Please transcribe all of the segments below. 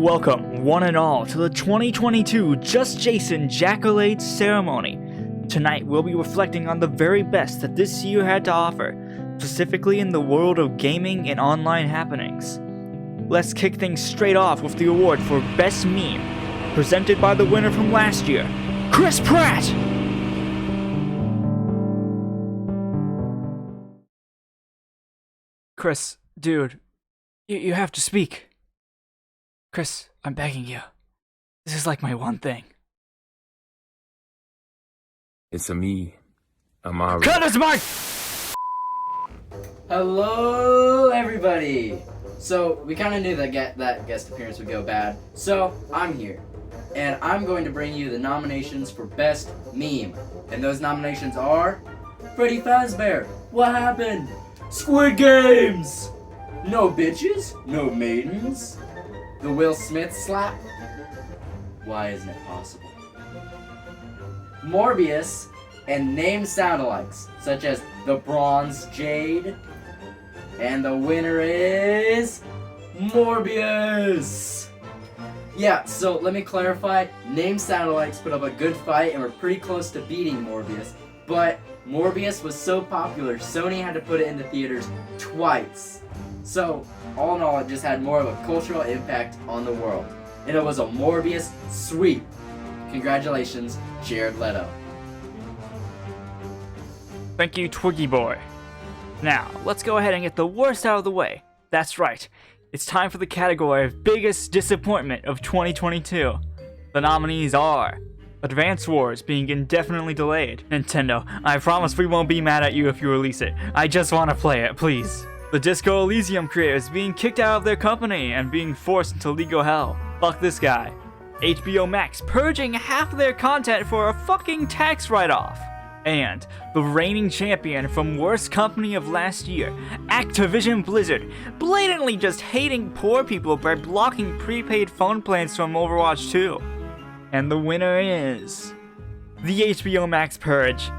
Welcome, one and all, to the 2022 JustJasen Jaccolades ceremony. Tonight, we'll be reflecting on the very best that this year had to offer, specifically in the world of gaming and online happenings. Let's kick things straight off with the award for Best Meme, presented by the winner from last year, Chris Pratt! Chris, dude, you have to speak. Chris, I'm begging you. This is like my one thing. It's me, Amari. Cut his mic! Hello, everybody! So, we kind of knew that guest appearance would go bad, so I'm here. And I'm going to bring you the nominations for Best Meme. And those nominations are... Freddy Fazbear, what happened? Squid Games! No bitches, no maidens. The Will Smith slap? Why isn't it possible? Morbius and name soundalikes, such as the Bronze Jade. And the winner is... Morbius! Yeah, so let me clarify. Name soundalikes put up a good fight and were pretty close to beating Morbius. But Morbius was so popular, Sony had to put it into theaters twice. So, all in all, it just had more of a cultural impact on the world. And it was a Morbius sweep. Congratulations, Jared Leto. Thank you, Twiggy Boy. Now, let's go ahead and get the worst out of the way. That's right. It's time for the category of Biggest Disappointment of 2022. The nominees are... Advance Wars being indefinitely delayed. Nintendo, I promise we won't be mad at you if you release it. I just want to play it, please. The Disco Elysium creators being kicked out of their company and being forced into legal hell. Fuck this guy. HBO Max purging half of their content for a fucking tax write-off. And the reigning champion from Worst Company of last year, Activision Blizzard, blatantly just hating poor people by blocking prepaid phone plans from Overwatch 2. And the winner is... the HBO Max purge.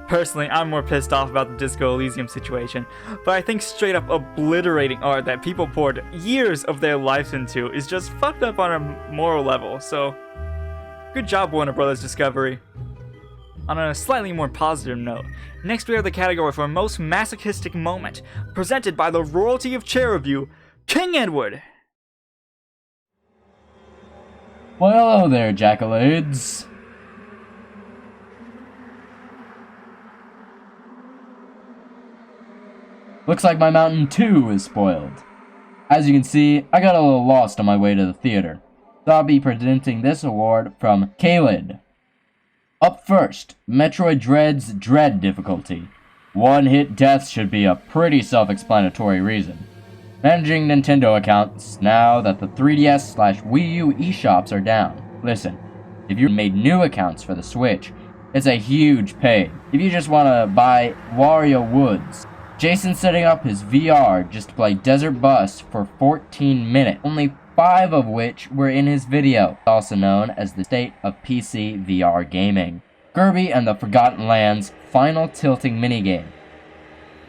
Personally, I'm more pissed off about the Disco Elysium situation, but I think straight up obliterating art that people poured years of their lives into is just fucked up on a moral level, so good job, Warner Brothers Discovery. On a slightly more positive note, next we have the category for Most Masochistic Moment, presented by the royalty of chair review, King Edward. Well, hello there, Jaccolades. Looks like my Mountain 2 is spoiled. As you can see, I got a little lost on my way to the theater, so I'll be presenting this award from Kalid. Up first, Metroid Dread's Dread difficulty. One-hit deaths should be a pretty self-explanatory reason. Managing Nintendo accounts now that the 3DS/Wii U eShops are down. Listen, if you made new accounts for the Switch, it's a huge pain. If you just want to buy Wario Woods, Jason's setting up his VR just to play Desert Bus for 14 minutes, only 5 of which were in his video, also known as the state of PC VR gaming. Kirby and the Forgotten Lands final tilting minigame.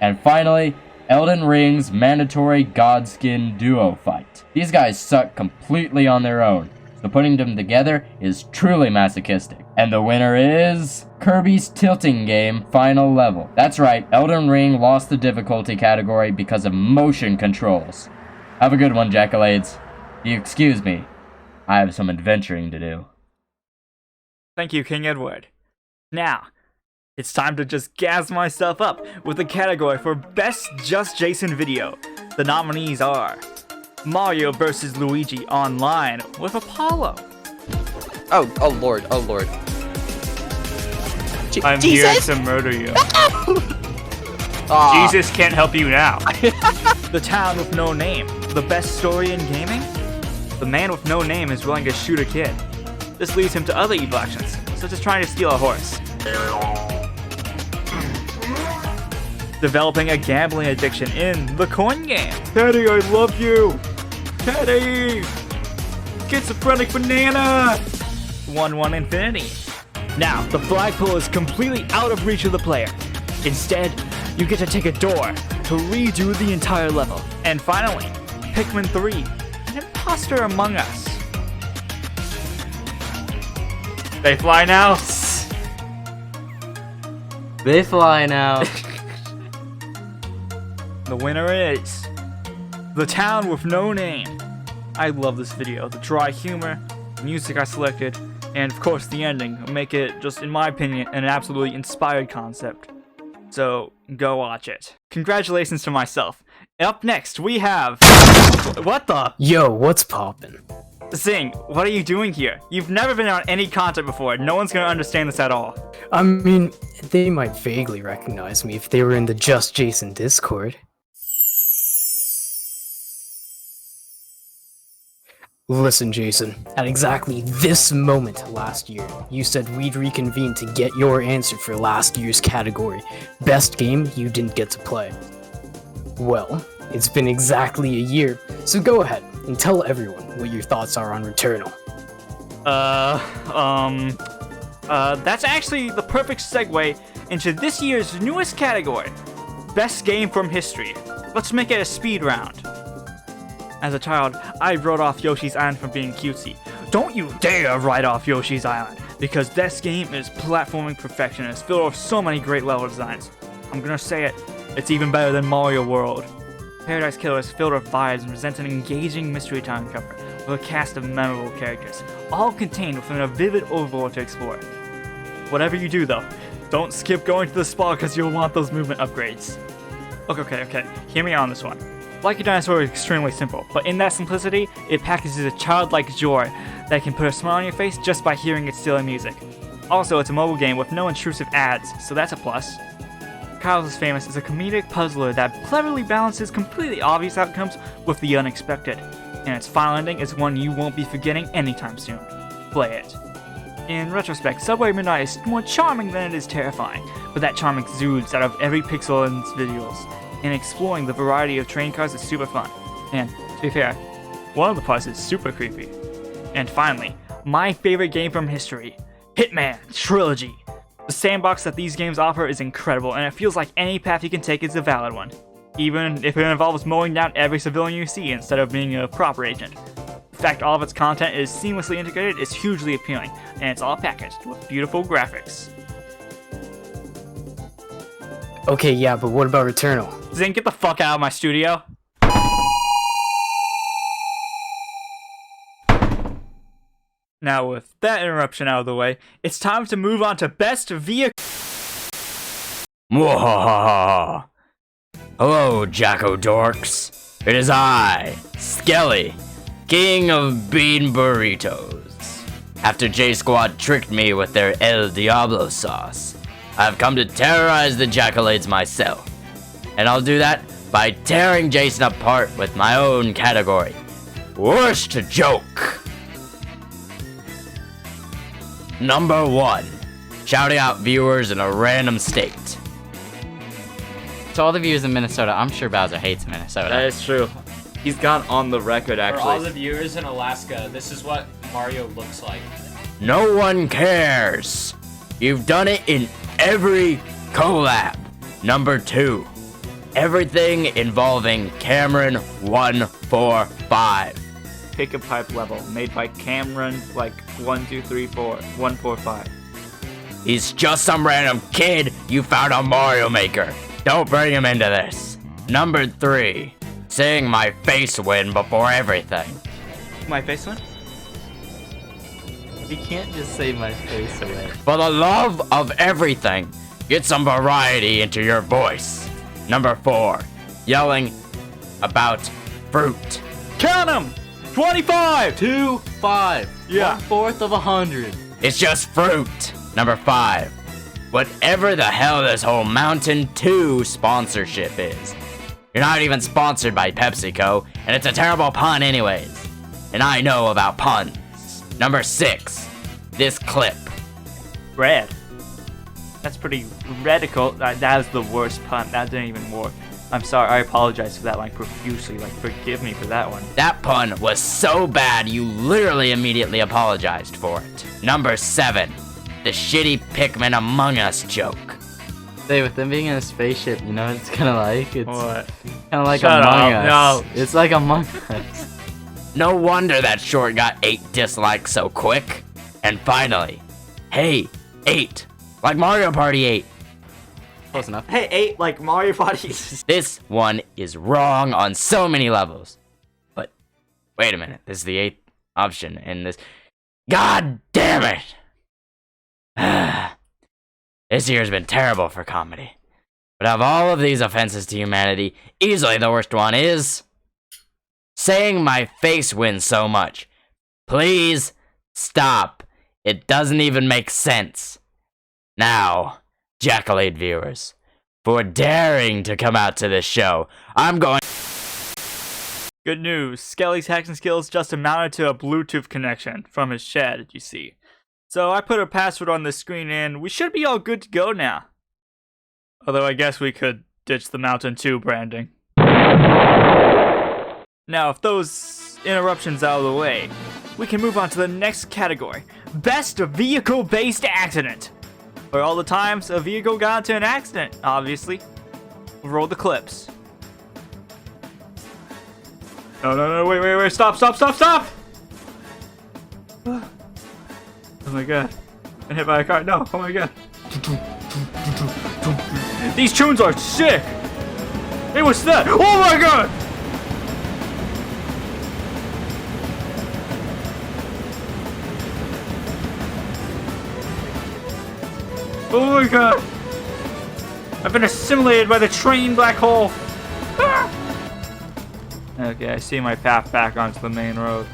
And finally, Elden Ring's mandatory Godskin duo fight. These guys suck completely on their own, so putting them together is truly masochistic. And the winner is... Kirby's Tilting Game Final Level. That's right, Elden Ring lost the difficulty category because of motion controls. Have a good one, Jaccolades. If you excuse me, I have some adventuring to do. Thank you, King Edward. Now, it's time to just gas myself up with the category for Best JustJasen Video. The nominees are... Mario vs. Luigi Online with Apollo. Oh lord. I'm Jesus? here to murder you. Aw. Jesus can't help you now. The Town with No Name. The best story in gaming? The man with no name is willing to shoot a kid. This leads him to other evil actions, such as trying to steal a horse. Developing a gambling addiction in The Coin Game. Teddy, I love you. Teddy! Schizophrenic banana! 1-1 Infinity. Now, the flagpole is completely out of reach of the player. Instead, you get to take a door to redo the entire level. And finally, Pikmin 3, an imposter among us. They fly now. They fly now. The winner is The Town with No Name. I love this video. The dry humor, the music I selected, and of course the ending make it, just in my opinion, an absolutely inspired concept. So go watch it. Congratulations to myself. Up next we have... What the? Yo, what's poppin'? Zing, what are you doing here? You've never been on any content before. No one's gonna understand this at all. I mean, they might vaguely recognize me if they were in the JustJasen Discord. Listen, Jason, at exactly this moment last year, you said we'd reconvene to get your answer for last year's category, Best Game You Didn't Get to Play. Well, it's been exactly a year, so go ahead and tell everyone what your thoughts are on Returnal. That's actually the perfect segue into this year's newest category, Best Game from History. Let's make it a speed round. As a child, I wrote off Yoshi's Island for being cutesy. Don't you dare write off Yoshi's Island, because this game is platforming perfection and it's filled with so many great level designs. I'm gonna say it, it's even better than Mario World. Paradise Killer is filled with vibes and presents an engaging mystery time cover with a cast of memorable characters, all contained within a vivid overworld to explore. Whatever you do though, don't skip going to the spa because you'll want those movement upgrades. Okay, hear me on this one. Like Your Dinosaur is extremely simple, but in that simplicity, it packages a childlike joy that can put a smile on your face just by hearing its silly music. Also, it's a mobile game with no intrusive ads, so that's a plus. Kyle's is Famous is a comedic puzzler that cleverly balances completely obvious outcomes with the unexpected, and its final ending is one you won't be forgetting anytime soon. Play it. In retrospect, Subway Midnight is more charming than it is terrifying, but that charm exudes out of every pixel in its visuals, and exploring the variety of train cars is super fun. And, to be fair, one of the parts is super creepy. And finally, my favorite game from history, Hitman Trilogy. The sandbox that these games offer is incredible, and it feels like any path you can take is a valid one, even if it involves mowing down every civilian you see instead of being a proper agent. The fact all of its content is seamlessly integrated is hugely appealing, and it's all packaged with beautiful graphics. Okay, yeah, but what about Returnal? Zing, get the fuck out of my studio. Now, with that interruption out of the way, it's time to move on to Best Vehicle. Mwahaha! Hello, Jacko Dorks. It is I, Skelly, King of Bean Burritos. After J-Squad tricked me with their El Diablo sauce, I've come to terrorize the Jaccolades myself. And I'll do that by tearing Jason apart with my own category, Worst Joke. Number 1, shouting out viewers in a random state. To all the viewers in Minnesota, I'm sure Bowser hates Minnesota. That is true. He's gone on the record, actually. For all the viewers in Alaska, this is what Mario looks like. No one cares. You've done it in every collab. Number 2, everything involving Cameron 145. Pick a pipe level made by Cameron, like 145. He's just some random kid you found on Mario Maker. Don't bring him into this. Number 3, saying my face win before everything. My face one? You can't just say my face away. For the love of everything, get some variety into your voice. Number 4, yelling about fruit. Count 'em! 25! 2, 5. Yeah. 1/4 of 100. It's just fruit. Number 5, whatever the hell this whole Mountain 2 sponsorship is. You're not even sponsored by PepsiCo, and it's a terrible pun anyways. And I know about puns. Number 6, this clip. Red. That's pretty radical. That was the worst pun. That didn't even work. I'm sorry. I apologize for that, like, profusely. Like, forgive me for that one. That pun was so bad you literally immediately apologized for it. Number 7, the shitty Pikmin Among Us joke. Say, with them being in a spaceship, you know what it's kind of like? It's What? kind of like Shut Among up, Us. no. It's like Among Us. No wonder that short got 8 dislikes so quick. And finally, Hey, 8. Like Mario Party 8. Close enough. Hey, 8 like Mario Party. This one is wrong on so many levels. But wait a minute, this is the 8th option in this. God damn it! This year's been terrible for comedy. But of all of these offenses to humanity, easily the worst one is saying my face wins so much. Please stop. It doesn't even make sense. Now, Jaccolade viewers, for daring to come out to this show, I'm going. Good news, Skelly's hacking skills just amounted to a Bluetooth connection from his shed, you see. So I put a password on the screen and we should be all good to go now. Although I guess we could ditch the Mountain 2 branding. Now, if those interruptions out of the way, we can move on to the next category. Best vehicle-based accident. Where all the times a vehicle got into an accident, obviously. Roll the clips. No, wait, stop! Oh my god. I'm hit by a car, no, oh my god. These tunes are sick! Hey, what's that? Oh my god! Oh my god! I've been assimilated by the train black hole! Ah! Okay, I see my path back onto the main road.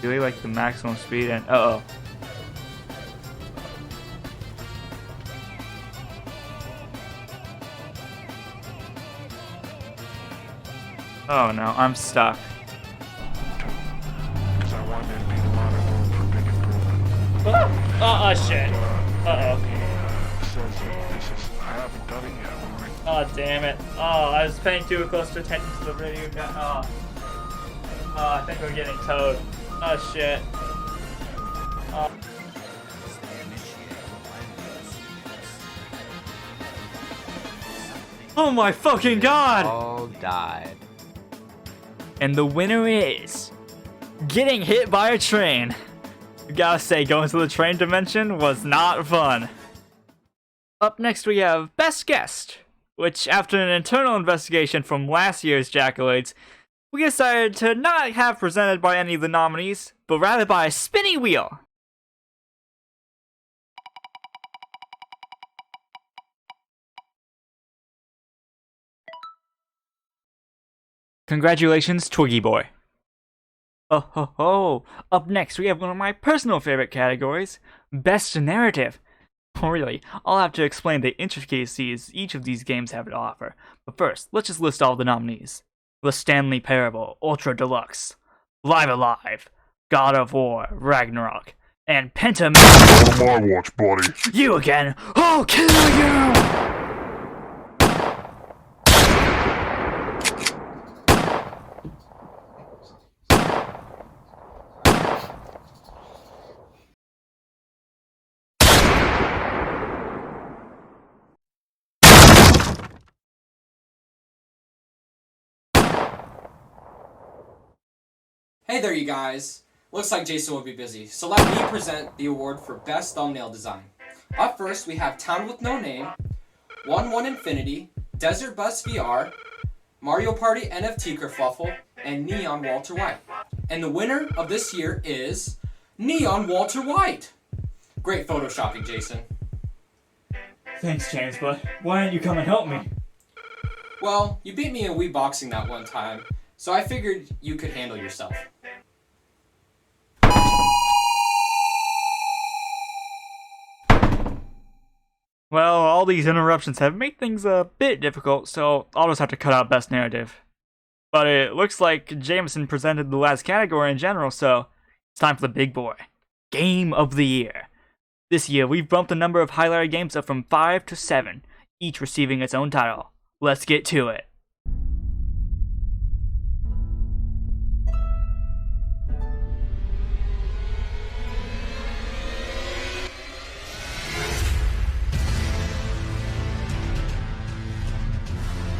Really like the maximum speed and uh-oh. Oh no, I'm stuck. Oh shit. Uh-oh. Oh damn it. Oh, I was paying too close attention to the video. Oh, I think we're getting towed. Oh shit. Oh my fucking god! All died. And the winner is getting hit by a train. I gotta say, going to the train dimension was not fun. Up next we have Best Guest, which after an internal investigation from last year's Jaccolades, we decided to not have presented by any of the nominees, but rather by a spinny wheel. Congratulations, Twiggy Boy. Oh ho ho! Up next, we have one of my personal favorite categories, Best Narrative. Oh really, I'll have to explain the intricacies each of these games have to offer. But first, let's just list all the nominees. The Stanley Parable Ultra Deluxe, Live Alive, God of War Ragnarok, and Pentament. On my watch, buddy. You again! I'll kill you! Hey there, you guys. Looks like Jason will be busy, so let me present the award for Best Thumbnail Design. Up first, we have Town with No Name, 1-1 Infinity, Desert Bus VR, Mario Party NFT Kerfuffle, and Neon Walter White. And the winner of this year is Neon Walter White. Great photoshopping, Jason. Thanks, James, but why didn't you come and help me? Well, you beat me in Wii Boxing that one time, so I figured you could handle yourself. Well, all these interruptions have made things a bit difficult, so I'll just have to cut out Best Narrative. But it looks like Jameson presented the last category in general, so it's time for the big boy. Game of the Year. This year, we've bumped the number of highlighted games up from 5 to 7, each receiving its own title. Let's get to it.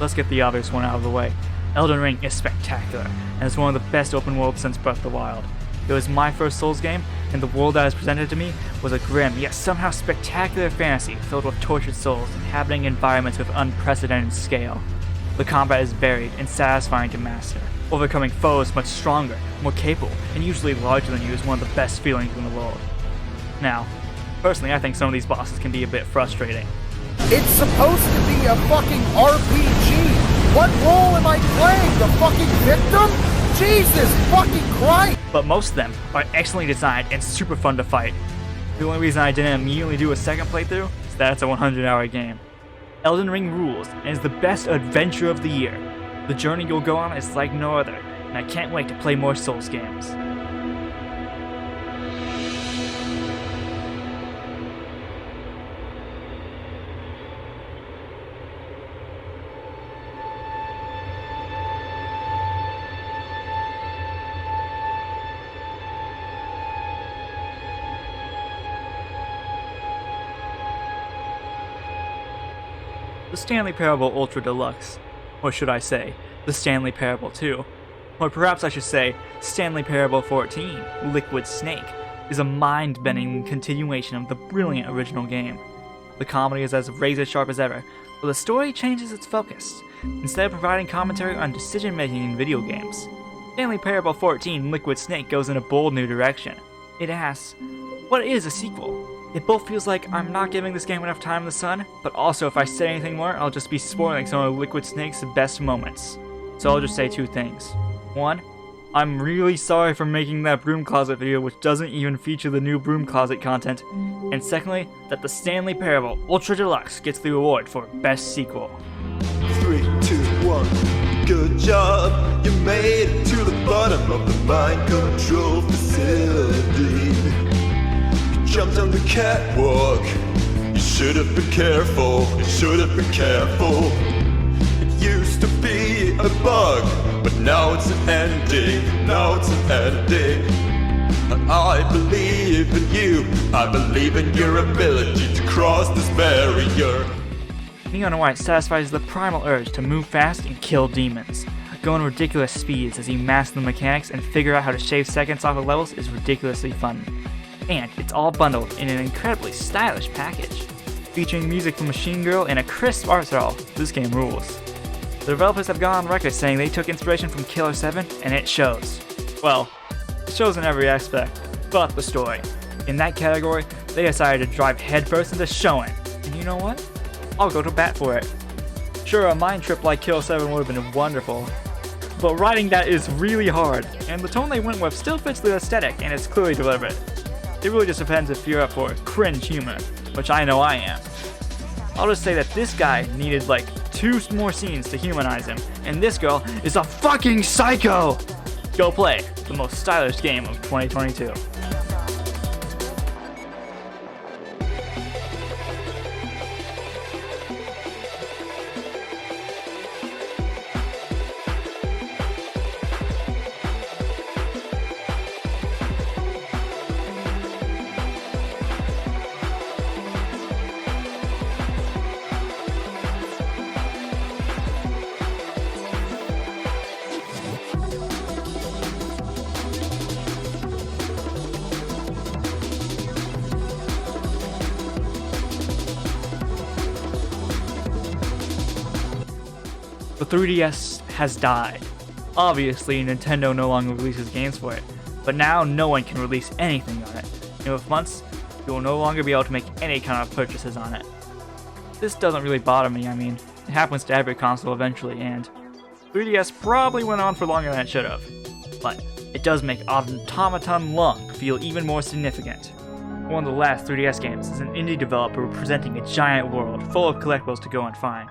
Let's get the obvious one out of the way. Elden Ring is spectacular, and it's one of the best open worlds since Breath of the Wild. It was my first Souls game, and the world that was presented to me was a grim yet somehow spectacular fantasy filled with tortured souls inhabiting environments with unprecedented scale. The combat is varied and satisfying to master. Overcoming foes much stronger, more capable, and usually larger than you is one of the best feelings in the world. Now, personally, I think some of these bosses can be a bit frustrating. It's supposed to be a fucking RPG! What role am I playing? The fucking victim? Jesus fucking Christ! But most of them are excellently designed and super fun to fight. The only reason I didn't immediately do a second playthrough is that it's a 100-hour game. Elden Ring rules and is the best adventure of the year. The journey you'll go on is like no other, and I can't wait to play more Souls games. The Stanley Parable Ultra Deluxe, or should I say, the Stanley Parable 2, or perhaps I should say, Stanley Parable 14, Liquid Snake, is a mind-bending continuation of the brilliant original game. The comedy is as razor-sharp as ever, but the story changes its focus. Instead of providing commentary on decision-making in video games, Stanley Parable 14, Liquid Snake goes in a bold new direction. It asks, what is a sequel? It both feels like I'm not giving this game enough time in the sun, but also if I say anything more, I'll just be spoiling some of Liquid Snake's best moments. So I'll just say two things. One, I'm really sorry for making that broom closet video which doesn't even feature the new broom closet content. And secondly, that the Stanley Parable Ultra Deluxe gets the award for Best Sequel. 3, 2, 1. Good job, you made it to the bottom of the mind control facility. Jumped on the catwalk. You should have been careful. You should have been careful. It used to be a bug, but now it's an ending. Now it's an ending. And I believe in you. I believe in your ability to cross this barrier. Neon White satisfies the primal urge to move fast and kill demons. Going ridiculous speeds as you master the mechanics and figure out how to shave seconds off of levels is ridiculously fun. And it's all bundled in an incredibly stylish package. Featuring music from Machine Girl and a crisp art style, this game rules. The developers have gone on record saying they took inspiration from Killer 7, and it shows. Well, it shows in every aspect, but the story. In that category, they decided to drive headfirst into Shonen, and you know what? I'll go to bat for it. Sure, a mind trip like Killer 7 would have been wonderful, but writing that is really hard, and the tone they went with still fits the aesthetic and is clearly deliberate. It really just depends if you're up for cringe humor, which I know I am. I'll just say that this guy needed like 2 more scenes to humanize him, and this girl is a fucking psycho! Go play the most stylish game of 2022. The 3DS has died. Obviously, Nintendo no longer releases games for it, but now no one can release anything on it, and with months, you will no longer be able to make any kind of purchases on it. This doesn't really bother me, I mean, it happens to every console eventually, and 3DS probably went on for longer than it should have, but it does make Automaton Lung feel even more significant. One of the last 3DS games is an indie developer presenting a giant world full of collectibles to go and find.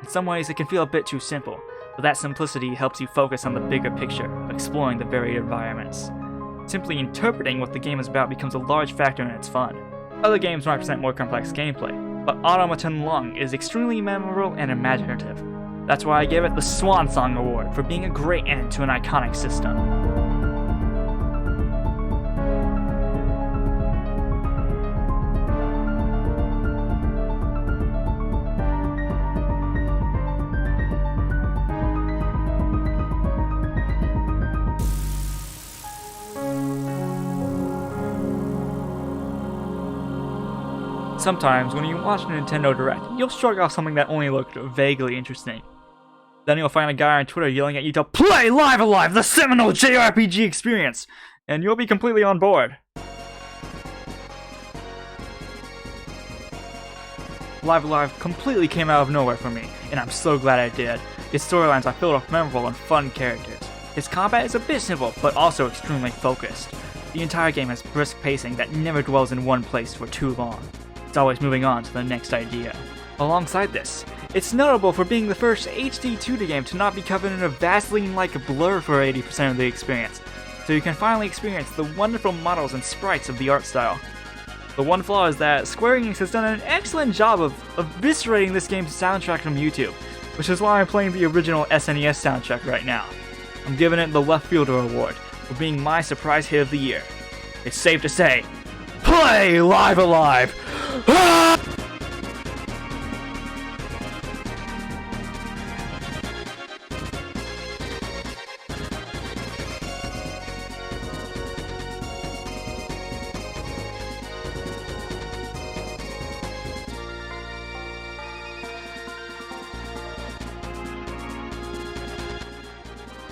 In some ways, it can feel a bit too simple, but that simplicity helps you focus on the bigger picture of exploring the varied environments. Simply interpreting what the game is about becomes a large factor in its fun. Other games might present more complex gameplay, but Automaton Lung is extremely memorable and imaginative. That's why I give it the Swan Song Award for being a great end to an iconic system. Sometimes, when you watch a Nintendo Direct, you'll shrug off something that only looked vaguely interesting. Then you'll find a guy on Twitter yelling at you to play Live Alive, the seminal JRPG experience, and you'll be completely on board. Live Alive completely came out of nowhere for me, and I'm so glad I did. Its storylines are filled with memorable and fun characters. Its combat is a bit simple, but also extremely focused. The entire game has brisk pacing that never dwells in one place for too long. It's always moving on to the next idea. Alongside this, it's notable for being the first HD 2D game to not be covered in a Vaseline-like blur for 80% of the experience, so you can finally experience the wonderful models and sprites of the art style. The one flaw is that Square Enix has done an excellent job of eviscerating this game's soundtrack from YouTube, which is why I'm playing the original SNES soundtrack right now. I'm giving it the Left Fielder Award for being my surprise hit of the year. It's safe to say, play Live Alive! Ah!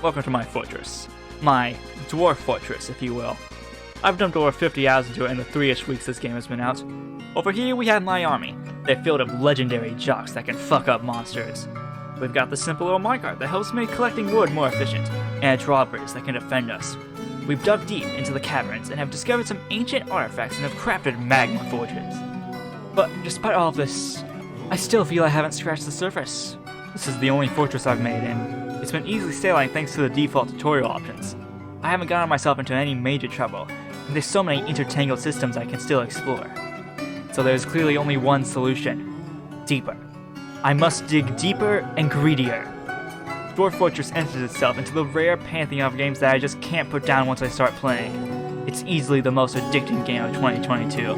Welcome to my fortress. My dwarf fortress, if you will. I've dumped over 50 hours into it in the 3-ish weeks this game has been out. Over here we have my army. They're filled of legendary jocks that can fuck up monsters. We've got the simple little minecart that helps make collecting wood more efficient, and a drawbridge that can defend us. We've dug deep into the caverns and have discovered some ancient artifacts and have crafted magma forges. But despite all of this, I still feel I haven't scratched the surface. This is the only fortress I've made, and it's been easily sailing thanks to the default tutorial options. I haven't gotten myself into any major trouble, and there's so many intertangled systems I can still explore. So there's clearly only one solution. Deeper. I must dig deeper and greedier. Dwarf Fortress enters itself into the rare pantheon of games that I just can't put down once I start playing. It's easily the most addicting game of 2022.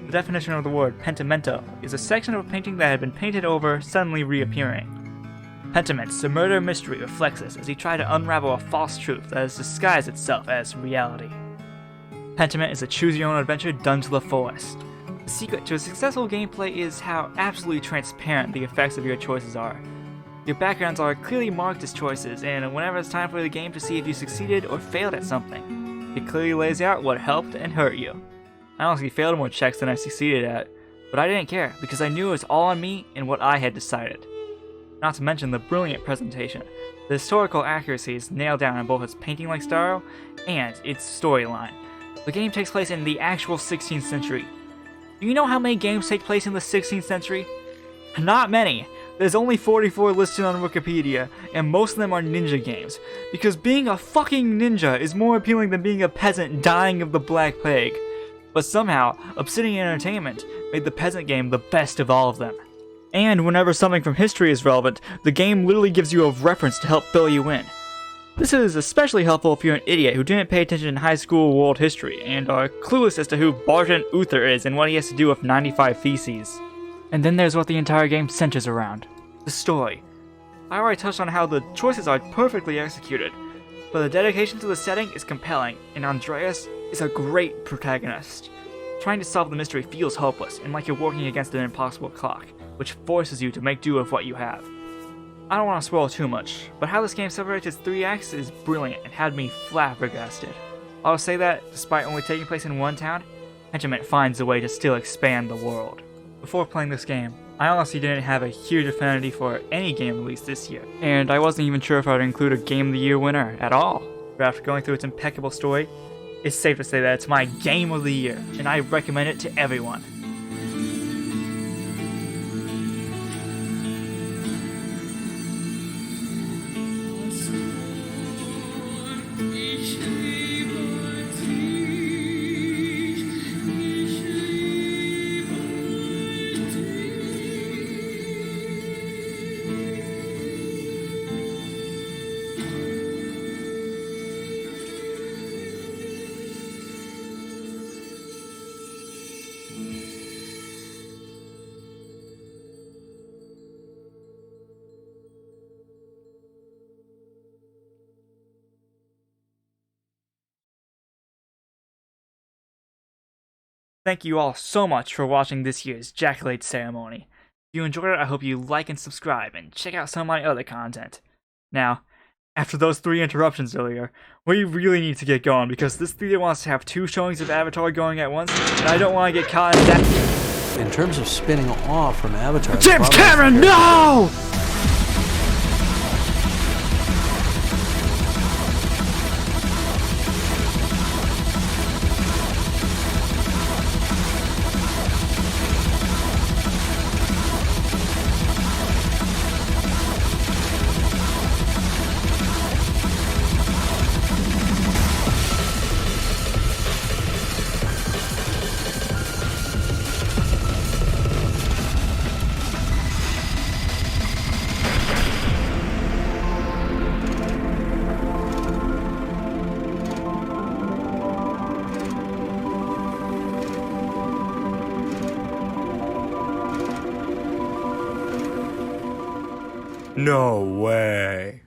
The definition of the word pentimento is a section of a painting that had been painted over suddenly reappearing. Pentiment's murder mystery reflects this as he tried to unravel a false truth that has disguised itself as reality. Pentiment is a choose-your-own-adventure done to the fullest. The secret to a successful gameplay is how absolutely transparent the effects of your choices are. Your backgrounds are clearly marked as choices, and whenever it's time for the game to see if you succeeded or failed at something, it clearly lays out what helped and hurt you. I honestly failed more checks than I succeeded at, but I didn't care because I knew it was all on me and what I had decided. Not to mention the brilliant presentation. The historical accuracy is nailed down in both its painting-like style and its storyline. The game takes place in the actual 16th century. Do you know how many games take place in the 16th century? Not many. There's only 44 listed on Wikipedia, and most of them are ninja games, because being a fucking ninja is more appealing than being a peasant dying of the Black Plague. But somehow, Obsidian Entertainment made the peasant game the best of all of them. And whenever something from history is relevant, the game literally gives you a reference to help fill you in. This is especially helpful if you're an idiot who didn't pay attention in high school world history and are clueless as to who Barton Uther is and what he has to do with 95 Theses. And then there's what the entire game centers around: the story. I already touched on how the choices are perfectly executed, but the dedication to the setting is compelling, and Andreas is a great protagonist. Trying to solve the mystery feels hopeless and like you're working against an impossible clock, which forces you to make do with what you have. I don't want to spoil too much, but how this game separates its 3 acts is brilliant and had me flabbergasted. I'll say that, despite only taking place in one town, Pentiment finds a way to still expand the world. Before playing this game, I honestly didn't have a huge affinity for any game released this year, and I wasn't even sure if I would include a Game of the Year winner at all. But after going through its impeccable story, it's safe to say that it's my Game of the Year, and I recommend it to everyone. Thank you all so much for watching this year's Jaccolades ceremony. If you enjoyed it, I hope you like and subscribe, and check out some of my other content. Now, after those 3 interruptions earlier, we really need to get going, because this theater wants to have 2 showings of Avatar going at once, and I don't want to get caught in that. In terms of spinning off from Avatar... James Cameron, no! No way.